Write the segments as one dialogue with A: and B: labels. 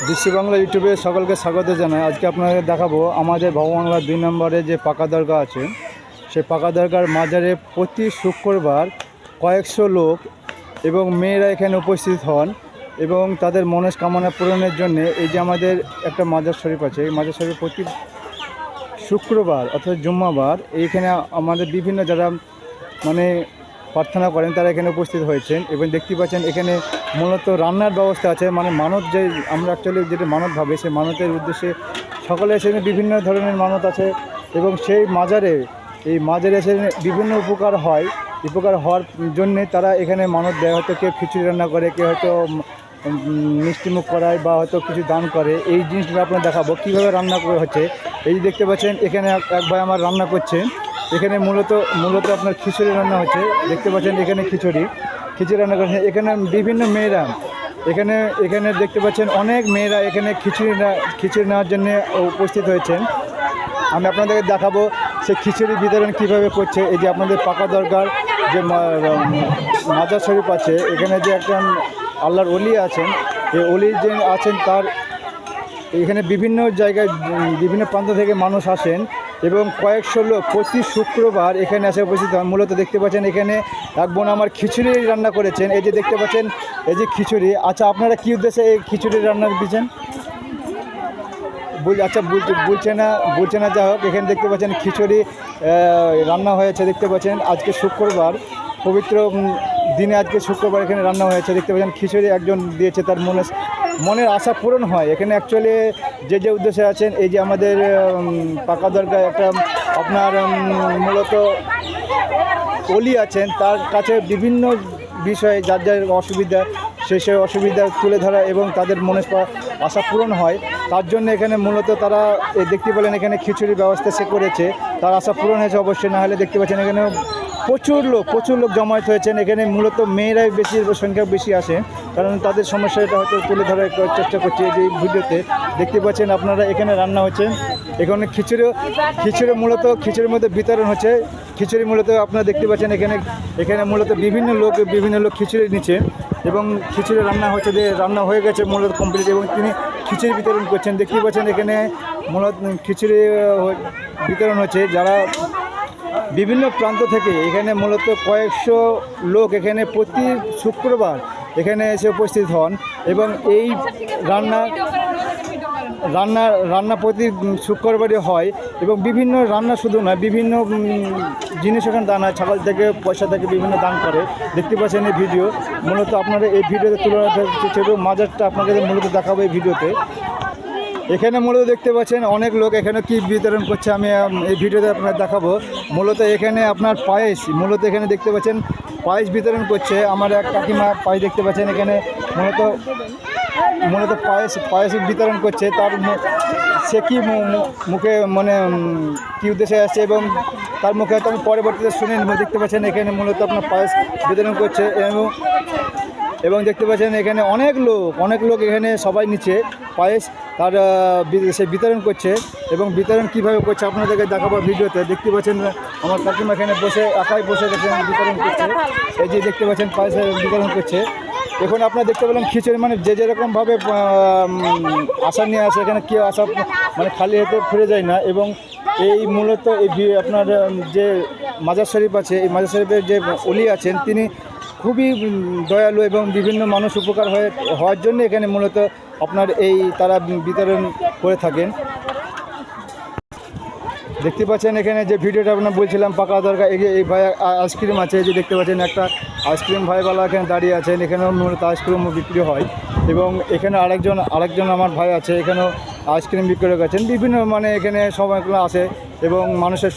A: বিশ্ব বাংলা ইউটিউবে সকলকে স্বাগত জানাই। আজকে আপনাদের দেখাবো আমাদের ভগবানগড় 2 নম্বরে যে পাকা দরগা আছে, সেই পাকা দরগার মাজারে প্রতি শুক্রবার কয়েকশো লোক এবং মেয়েরা এখানে উপস্থিত হন এবং তাদের মনস্কামনা পূরণের জন্য এই যে আমাদের একটা মাজার শরীফ আছে, এই মাজার শরীফ প্রতি শুক্রবার অর্থাৎ জুম্মাবার এইখানে আমাদের বিভিন্ন যারা প্রার্থনা করেন তারা এখানে উপস্থিত হয়েছেন এবং দেখতে পাচ্ছেন এখানে মূলত রান্নার ব্যবস্থা আছে। মানত যে আমরা অ্যাকচুয়ালি যেটা মানত ভাবে সেই মানতের উদ্দেশ্যে সকলে এখানে বিভিন্ন ধরনের মানত আছে এবং সেই মাজারে এসে বিভিন্ন উপকার হওয়ার জন্যে তারা এখানে মানত দেয়। হয়তো কেউ খিচুড়ি রান্না করে, কেউ হয়তো মিষ্টিমুখ করায় বা হয়তো কিছু দান করে। এই জিনিসটা আপনার দেখাবো কীভাবে রান্না করে হচ্ছে। এই দেখতে পাচ্ছেন এখানে এক ভাই আমার রান্না করছে। এখানে মূলত আপনার খিচুড়ি রান্না হচ্ছে। দেখতে পাচ্ছেন এখানে খিচুড়ি রান্না করছে। এখানে বিভিন্ন মেয়েরা এখানে দেখতে পাচ্ছেন অনেক মেয়েরা এখানে খিচুড়ি নেওয়ার জন্য উপস্থিত হয়েছেন। আমি আপনাদেরকে দেখাবো সেই খিচুড়ি বিতরণ কীভাবে করছে। এই যে আপনাদের পাকা দরগার যে মাজার শরীফ আছে, এখানে যে একটা আল্লাহর ওলি আছেন, এই ওলি যে আছেন তার এখানে বিভিন্ন জায়গায় বিভিন্ন প্রান্ত থেকে মানুষ আসেন এবং কয়েকশো লোক প্রতি শুক্রবার এখানে এসে উপস্থিত হন। মূলত দেখতে পাচ্ছেন এখানে এক বোন আমার খিচুড়ি রান্না করেছেন। এই যে দেখতে পাচ্ছেন এই যে খিচুড়ি। আচ্ছা, আপনারা কী উদ্দেশ্যে এই খিচুড়ি রান্না দিচ্ছেন? বলছে না যা হোক, এখানে দেখতে পাচ্ছেন খিচুড়ি রান্না হয়েছে। দেখতে পাচ্ছেন আজকে শুক্রবার, পবিত্র দিনে আজকে শুক্রবার এখানে রান্না হয়েছে। দেখতে পাচ্ছেন খিচুড়ি একজন দিয়েছে, তার মনের আশা পূরণ হয়। এখানে অ্যাকচুয়ালি যে উদ্দেশ্যে আছেন, এই যে আমাদের পাকা দরগায় একটা আপনার মূলত ওলি আছেন, তার কাছে বিভিন্ন বিষয়ে যার অসুবিধা সেই অসুবিধা তুলে ধরা এবং তাদের মনের আশা পূরণ হয়। তার জন্য এখানে মূলত তারা দেখতে পেলেন এখানে খিচুড়ির ব্যবস্থা সে করেছে। তার আশা পূরণ হয়েছে অবশ্যই। না হলে দেখতে পাচ্ছেন এখানে প্রচুর লোক জমায়েত হয়েছেন। এখানে মূলত মেয়েরাই সংখ্যা বেশি আসে, কারণ তাদের সমস্যাটা হয়তো তুলে ধরার চেষ্টা করছে। যে ভিডিওতে দেখতে পাচ্ছেন আপনারা এখানে রান্না হচ্ছে। এখানে খিচুড়ির মধ্যে বিতরণ হচ্ছে। খিচুড়ি মূলত আপনারা দেখতে পাচ্ছেন এখানে মূলত বিভিন্ন লোক খিচুড়ি নিচ্ছে এবং খিচুড়ি রান্না হয়ে গেছে মূলত কমপ্লিট এবং তিনি খিচুড়ি বিতরণ করছেন। দেখতে পাচ্ছেন এখানে মূলত খিচুড়ি বিতরণ হচ্ছে। যারা বিভিন্ন প্রান্ত থেকে এখানে মূলত কয়েকশো লোক এখানে প্রতি শুক্রবার এখানে এসে উপস্থিত হন এবং এই রান্না প্রতি শুক্রবারই হয় এবং বিভিন্ন রান্না শুধু নয়, বিভিন্ন জিনিস এখানে দান হয়। ছাগল থেকে পয়সা থেকে বিভিন্ন দান করে। দেখতে পাচ্ছেন এই ভিডিও। মূলত আপনারা এই ভিডিওতে তুলে ধরার মাজারটা আপনাদের মূলত দেখাবো এই ভিডিওতে। এখানে মূলত দেখতে পাচ্ছেন অনেক লোক এখানে কি বিতরণ করছে, আমি এই ভিডিওতে আপনার দেখাবো। মূলত এখানে আপনার এখানে দেখতে পাচ্ছেন পায়েস বিতরণ করছে। আমার এক কাকিমা পায়েস দেখতে পাচ্ছেন এখানে মূলত পায়েস বিতরণ করছে। তার সে কি মুখে কী উদ্দেশ্যে আসছে এবং তার মুখে হয়তো আমি পরবর্তীতে শুনে নেব। দেখতে পাচ্ছেন এখানে মূলত আপনার পায়েস বিতরণ করছে এবং দেখতে পাচ্ছেন এখানে অনেক লোক এখানে সবাই নিচে পায়েস তার সে বিতরণ করছে এবং বিতরণ কীভাবে করছে আপনাদেরকে দেখাবো ভিডিওতে। দেখতে পাচ্ছেন আমার কাকিমা এখানে একাই বসে গেছেন, বিতরণ করছে। এই যে দেখতে পাচ্ছেন পায়েসের বিতরণ করছে। এখন আপনারা দেখতে পেলেন খিচুড়ি যে যেরকমভাবে আশা নিয়ে আসে, এখানে কেউ আশা খালি হাতে ফিরে যায় না। এবং এই মূলত আপনার যে মাজার শরীফ আছে, এই মাজার শরীফের যে ওলি আছেন তিনি খুবই দয়ালু এবং বিভিন্ন মানুষ উপকার হওয়ার জন্য এখানে মূলত আপনার তারা বিতরণ করে থাকেন। দেখতে পাচ্ছেন এখানে যে ভিডিওটা আপনার বলছিলাম পাকা দরগা, এই ভাই আইসক্রিম আছে। যে দেখতে পাচ্ছেন একটা আইসক্রিম ভাইওয়ালা এখানে দাঁড়িয়ে আছেন। এখানেও মূলত আইসক্রিমও বিক্রি হয় এবং এখানে আরেকজন আমার ভাই আছে, এখানেও আইসক্রিম বিক্রি করছেন। বিভিন্ন এখানে সময়গুলো আসে এবং মানুষের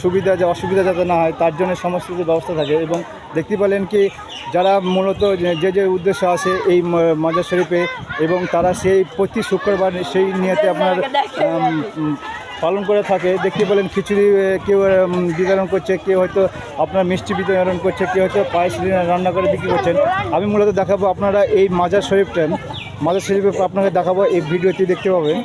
A: অসুবিধা যাতে না হয় তার জন্য সমস্ত কিছু ব্যবস্থা থাকে। এবং দেখতে পেলেন কি যারা মূলত যে উদ্দেশ্য আছে এই মাজার শরীফে এবং তারা সেই প্রতি শুক্রবার সেই নিয়েতে আপনার পালন করে থাকে। দেখতে পেলেন খিচুড়ি কেউ বিতরণ করছে, কেউ হয়তো আপনার মিষ্টি বিতরণ করছে, কেউ হয়তো পায়েস রান্না করে বিক্রি করছেন। আমি মূলত দেখাবো আপনারা এই মাজার শরীফে আপনাকে দেখাবো, এই ভিডিওটি দেখতে পাবেন।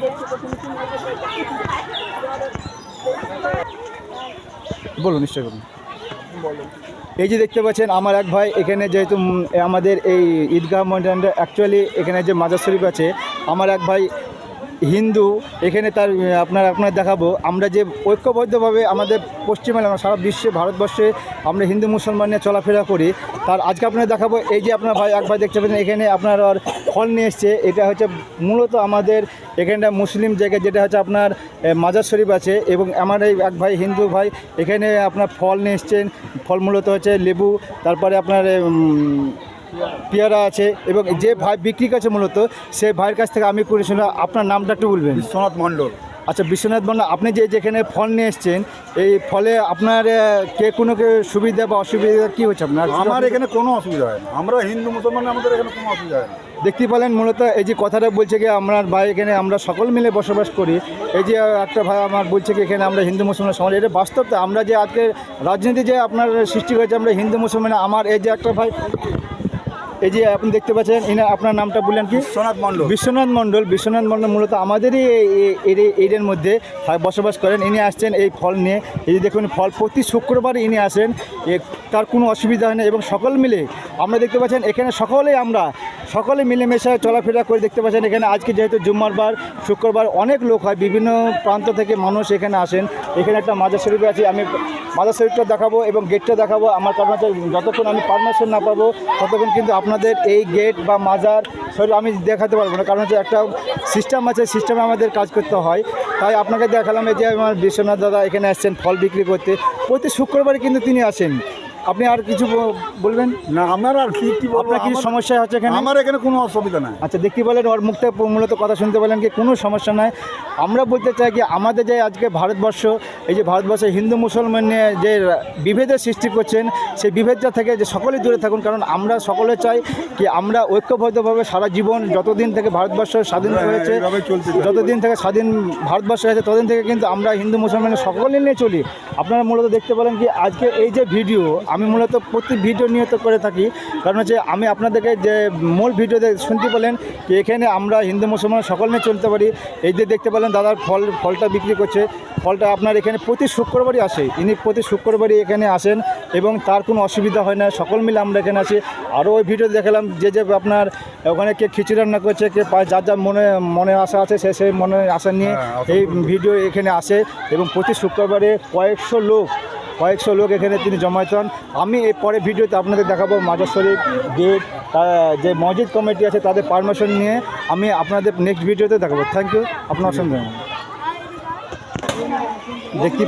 A: বলুন, নিশ্চয় করুন। এই যে দেখতে পাচ্ছেন আমার এক ভাই এখানে, যেহেতু আমাদের এই ঈদগাহ ময়দানটা অ্যাকচুয়ালি এখানে যে মাজার শরীফ আছে, আমার এক ভাই হিন্দু এখানে তার আপনার দেখাবো আমরা যে ঐক্যবদ্ধভাবে আমাদের পশ্চিমবাংলা সারা বিশ্বে ভারতবর্ষে আমরা হিন্দু মুসলমান নিয়ে চলাফেরা করি। তার আজকে আপনার দেখাবো এই যে আপনার ভাই এক ভাই দেখতে পাচ্ছেন এখানে আপনার ফল নিয়ে এসছে। এটা হচ্ছে মূলত আমাদের এখানটা মুসলিম জায়গায় যেটা হচ্ছে আপনার মাজার শরীফ আছে, এবং আমার এই এক ভাই হিন্দু ভাই এখানে আপনার ফল নিয়ে এসছেন। ফল মূলত হচ্ছে লেবু, তারপরে আপনার পেয়ারা আছে, এবং যে ভাই বিক্রি করছে মূলত সেই ভাইয়ের কাছ থেকে আমি করেছিলাম। আপনার নামটা একটু বলবেন?
B: বিশ্বনাথ মণ্ডল।
A: আচ্ছা বিশ্বনাথ মণ্ডল, আপনি যেখানে ফল নিয়ে এসছেন এই ফলে আপনার কোনো সুবিধা বা অসুবিধা কী হচ্ছে আপনার?
B: আমার এখানে কোনো অসুবিধা হয় না, আমরা হিন্দু মুসলমান, আমাদের এখানে কোনো অসুবিধা হয় না।
A: দেখতে পেলেন মূলত এই যে কথাটা বলছে কি আমার ভাই এখানে আমরা সকল মিলে বসবাস করি। এই যে একটা ভাই আমার বলছে কি এখানে আমরা হিন্দু মুসলমান সমাজ, এটা বাস্তবতা। আমরা যে আজকে রাজনীতি যে আপনার সৃষ্টি হয়েছে আমরা হিন্দু মুসলমান, আমার এই যে একটা ভাই এই যে আপনি দেখতে পাচ্ছেন আপনার নামটা বললেন কি?
B: বিশ্বনাথ মণ্ডল।
A: বিশ্বনাথ মণ্ডল। বিশ্বনাথ মণ্ডল মূলত আমাদেরই এরিয়ার মধ্যে বসবাস করেন। ইনি আসছেন এই ফল নিয়ে। এই যে দেখুন ফল প্রতি শুক্রবার ইনি আসেন, তার কোনো অসুবিধা হয় না। এবং সকল মিলে আমরা দেখতে পাচ্ছেন এখানে সকলে মিলেমিশে চলাফেরা করে দেখতে পাচ্ছেন। এখানে আজকে যেহেতু জুম্মার বার, শুক্রবার অনেক লোক হয়, বিভিন্ন প্রান্ত থেকে মানুষ এখানে আসেন। এখানে একটা মাজার শরীফ আছে, আমি মাজার শরীফটা দেখাবো এবং গেটটা দেখাবো। আমার কারণ হচ্ছে যতক্ষণ আমি পারমিশন না পাবো ততক্ষণ কিন্তু আপনাদের এই গেট বা মাজার শরীফ আমি দেখাতে পারবো না, কারণ হচ্ছে একটা সিস্টেম আছে, সিস্টেমে আমাদের কাজ করতে হয়। তাই আপনাকে দেখালাম এই যে আমার বিশ্বনাথ দাদা এখানে আসছেন ফল বিক্রি করতে। প্রতি শুক্রবারে কিন্তু তিনি আসেন। আপনি আর কিছু বলবেন?
B: না, আমার আর কি বলবো,
A: আপনার কি সমস্যা হচ্ছে এখানে?
B: আমার এখানে কোনো অসুবিধা নাই।
A: আচ্ছা দেখতে পেলেন ওর মুখ থেকে মূলত কথা শুনতে পেলেন কি কোনো সমস্যা নাই। আমরা বলতে চাই কি আমাদের যে আজকে ভারতবর্ষ, এই যে ভারতবর্ষে হিন্দু মুসলমান নিয়ে যে বিভেদের সৃষ্টি করছেন, সেই বিভেদটা থেকে যে সকলেই দূরে থাকুন। কারণ আমরা সকলে চাই কি আমরা ঐক্যবদ্ধভাবে সারা জীবন যতদিন থেকে ভারতবর্ষ স্বাধীন হয়েছে, যতদিন থেকে স্বাধীন ভারতবর্ষ হয়েছে ততদিন থেকে কিন্তু আমরা হিন্দু মুসলমানের সকলে নিয়ে চলি। আপনারা মূলত দেখতে পেলেন কি আজকে এই যে ভিডিও আমি মূলত প্রতি ভিডিও নিয়ত করে থাকি, কারণ হচ্ছে আমি আপনাদেরকে যে মূল ভিডিওতে শুনতে পেলেন যে এখানে আমরা হিন্দু মুসলমান সকল নিয়ে চলতে পারি। এই যে দেখতে পেলেন দাদার ফলটা বিক্রি করছে। ফলটা আপনার এখানে প্রতি শুক্রবারই আসে, ইনি প্রতি শুক্রবারই এখানে আসেন এবং তার কোনো অসুবিধা হয় না। সকল মিলে আমরা এখানে আসি। আরও ওই ভিডিও দেখালাম যে আপনার ওখানে কে খিচুড়ি রান্না করছে, কে যার যার মনে আশা আছে সেই মনে আশা নিয়ে এই ভিডিও এখানে আসে। এবং প্রতি শুক্রবারে কয়েকশো লোক এখানে তিনি জমায়েত হন। আমি এই পরে ভিডিওতে আপনাদের দেখাবো মাজার শরীফ গেট, যে মসজিদ কমিটি আছে তাদের পারমিশন নিয়ে আমি আপনাদের নেক্সট ভিডিওতে দেখাবো। থ্যাংক ইউ, আপনার সঙ্গে দেখতে